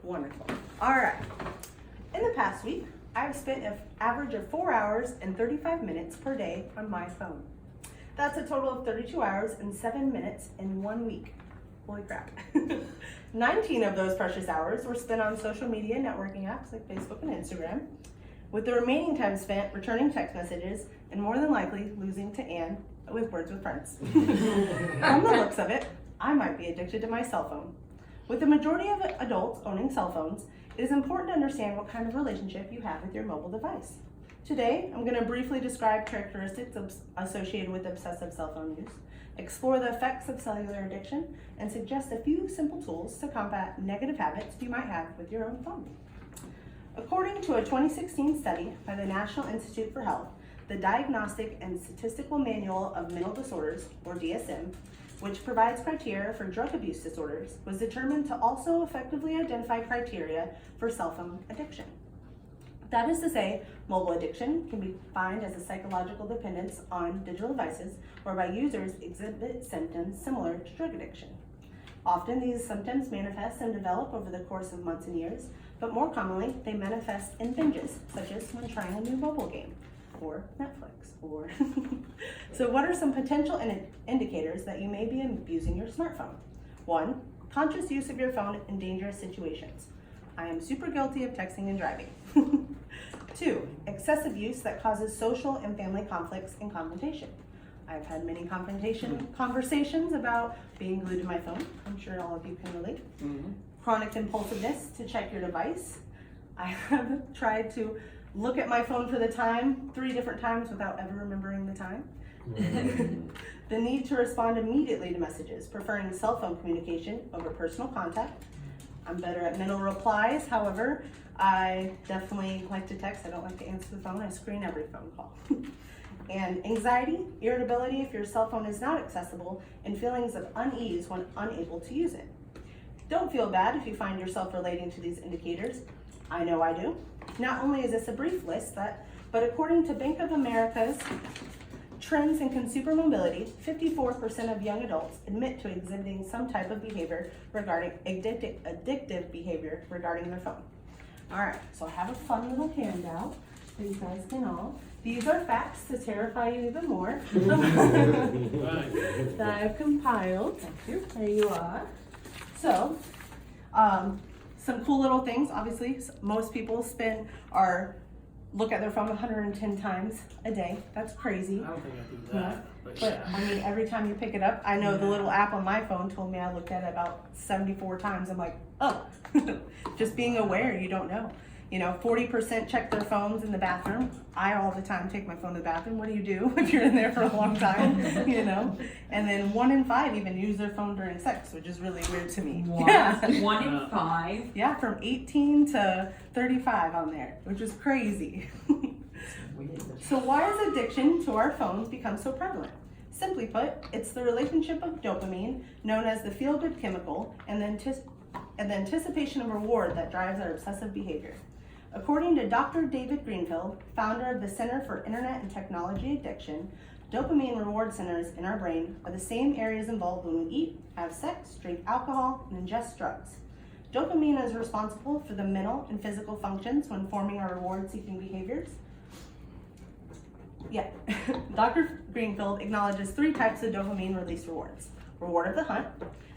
Wonderful. All right. In the past week, I've spent an average of 4 hours and 35 minutes per day on my phone. That's a total of 32 hours and 7 minutes in 1 week. Holy crap. 19 of those precious hours were spent on social media networking apps like Facebook and Instagram, with the remaining time spent returning text messages and more than likely losing to Anne with Words with Friends. From the looks of it, I might be addicted to my cell phone. With the majority of adults owning cell phones, it is important to understand what kind of relationship you have with your mobile device. Today, I'm going to briefly describe characteristics associated with obsessive cell phone use, explore the effects of cellular addiction, and suggest a few simple tools to combat negative habits you might have with your own phone. According to a 2016 study by the National Institute for Health, the Diagnostic and Statistical Manual of Mental Disorders, or DSM, which provides criteria for drug abuse disorders, was determined to also effectively identify criteria for cell phone addiction. That is to say, mobile addiction can be defined as a psychological dependence on digital devices whereby users exhibit symptoms similar to drug addiction. Often these symptoms manifest and develop over the course of months and years, but more commonly they manifest in binges, such as when trying a new mobile game, or Netflix, or... So what are some potential indicators that you may be abusing your smartphone? 1, conscious use of your phone in dangerous situations. I am super guilty of texting and driving. 2, excessive use that causes social and family conflicts and confrontation. I've had many conversations about being glued to my phone. I'm sure all of you can relate. Chronic impulsiveness to check your device. I have tried to look at my phone for the time 3 different times without ever remembering the time. The need to respond immediately to messages, preferring cell phone communication over personal contact. I'm better at mental replies, however, I definitely like to text. I don't like to answer the phone. I screen every phone call. And anxiety, irritability if your cell phone is not accessible, and feelings of unease when unable to use it. Don't feel bad if you find yourself relating to these indicators. I know I do. Not only is this a brief list, but according to Bank of America's Trends in Consumer Mobility, 54% of young adults admit to exhibiting some type of behavior regarding addictive behavior regarding their phone. All right, so I have a fun little handout that you guys can all. These are facts to terrify you even more that I've compiled. Thank you. There you are. So, some cool little things. Obviously, most people look at their phone 110 times a day. That's crazy. I don't think I do that. But yeah. I mean, every time you pick it up, I know the little app on my phone told me I looked at it about 74 times. I'm like, oh, just being aware, you don't know. 40% check their phones in the bathroom. I all the time take my phone to the bathroom. What do you do if you're in there for a long time, And then 1 in 5 even use their phone during sex, which is really weird to me. Wow. Yeah. 1 in 5? Yeah, from 18 to 35 on there, which is crazy. So why has addiction to our phones become so prevalent? Simply put, it's the relationship of dopamine, known as the feel-good chemical, and the anticipation of reward that drives our obsessive behavior. According to Dr. David Greenfield, founder of the Center for Internet and Technology Addiction, dopamine reward centers in our brain are the same areas involved when we eat, have sex, drink alcohol, and ingest drugs. Dopamine is responsible for the mental and physical functions when forming our reward-seeking behaviors. Yeah, Dr. Greenfield acknowledges 3 types of dopamine release rewards. Reward of the hunt.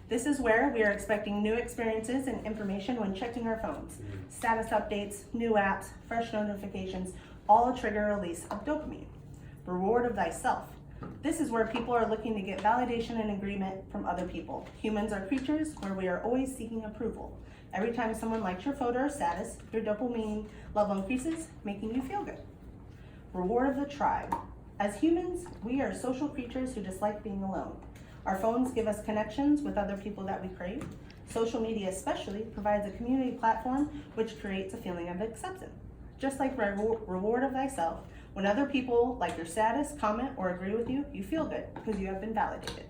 This is where we are expecting new experiences and information when checking our phones. Status updates, new apps, fresh notifications, all trigger a release of dopamine. Reward of thyself. This is where people are looking to get validation and agreement from other people. Humans are creatures where we are always seeking approval. Every time someone likes your photo or status, your dopamine level increases, making you feel good. Reward of the tribe. As humans, we are social creatures who dislike being alone. Our phones give us connections with other people that we crave. Social media especially provides a community platform which creates a feeling of acceptance. Just like reward of thyself, when other people like your status, comment, or agree with you, you feel good because you have been validated.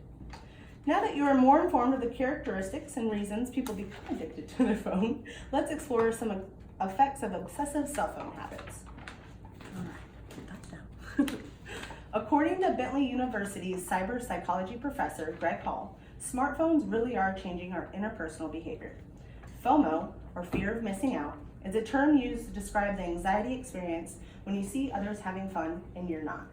Now that you are more informed of the characteristics and reasons people become addicted to their phone, let's explore some effects of obsessive cell phone habits. According to Bentley University's cyber psychology professor, Greg Hall, smartphones really are changing our interpersonal behavior. FOMO, or fear of missing out, is a term used to describe the anxiety experienced when you see others having fun and you're not.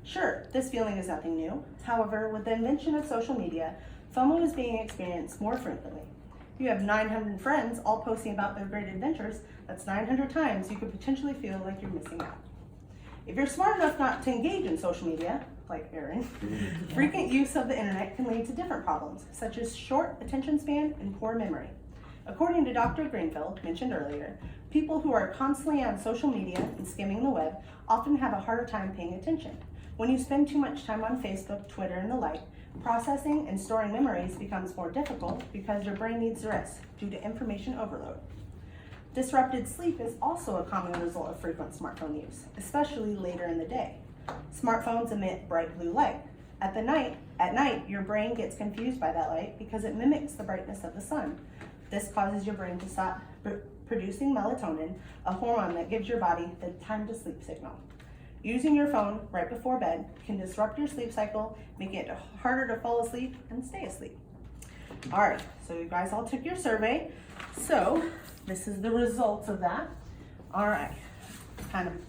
Sure, this feeling is nothing new. However, with the invention of social media, FOMO is being experienced more frequently. If you have 900 friends all posting about their great adventures, that's 900 times you could potentially feel like you're missing out. If you're smart enough not to engage in social media, like Aaron, frequent use of the internet can lead to different problems, such as short attention span and poor memory. According to Dr. Greenfield, mentioned earlier, people who are constantly on social media and skimming the web often have a harder time paying attention. When you spend too much time on Facebook, Twitter, and the like, processing and storing memories becomes more difficult because your brain needs rest due to information overload. Disrupted sleep is also a common result of frequent smartphone use, especially later in the day. Smartphones emit bright blue light. At night, your brain gets confused by that light because it mimics the brightness of the sun. This causes your brain to stop producing melatonin, a hormone that gives your body the time to sleep signal. Using your phone right before bed can disrupt your sleep cycle, making it harder to fall asleep and stay asleep. All right, so you guys all took your survey. So this is the results of that. All right, kind of, you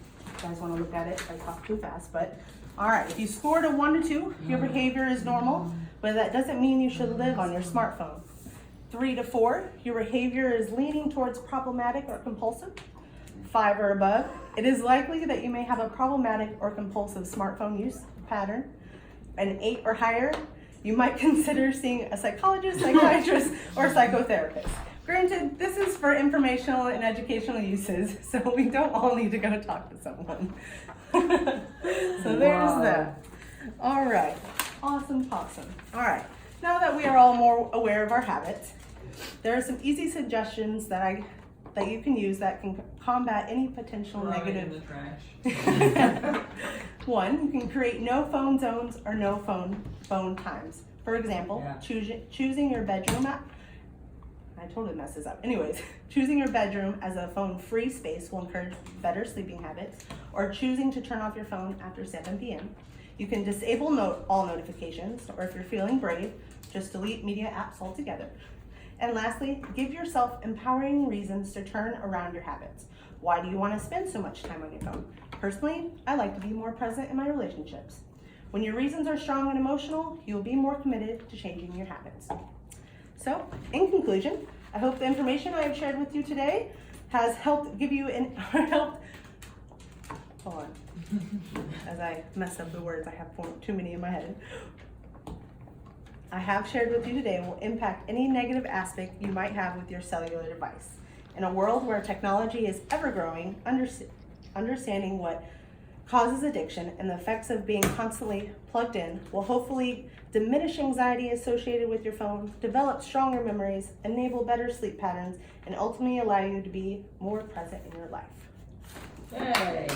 guys want to look at it, I talk too fast, but all right, if you scored a 1 to 2, your behavior is normal, but that doesn't mean you should live on your smartphone. 3 to 4, your behavior is leaning towards problematic or compulsive. 5 or above, it is likely that you may have a problematic or compulsive smartphone use pattern. An 8 or higher, you might consider seeing a psychologist, psychiatrist, or psychotherapist. Granted, this is for informational and educational uses, so we don't all need to go talk to someone. So there's that. All right, awesome. All right, now that we are all more aware of our habits, there are some easy suggestions that you can use that can combat any potential negative. In the trash. 1, you can create no phone zones or no phone times. For example, choosing your bedroom I totally messed this up. Anyways, choosing your bedroom as a phone-free space will encourage better sleeping habits, or choosing to turn off your phone after 7 p.m. You can disable all notifications, or if you're feeling brave, just delete media apps altogether. And lastly, give yourself empowering reasons to turn around your habits. Why do you want to spend so much time on your phone? Personally, I like to be more present in my relationships. When your reasons are strong and emotional, you'll be more committed to changing your habits. So, in conclusion, I hope the information I have shared with you today has helped give you hold on, as I mess up the words, I have too many in my head. I have shared with you today will impact any negative aspect you might have with your cellular device. In a world where technology is ever growing, understanding what causes addiction and the effects of being constantly plugged in will hopefully diminish anxiety associated with your phone, develop stronger memories, enable better sleep patterns, and ultimately allow you to be more present in your life. Yay!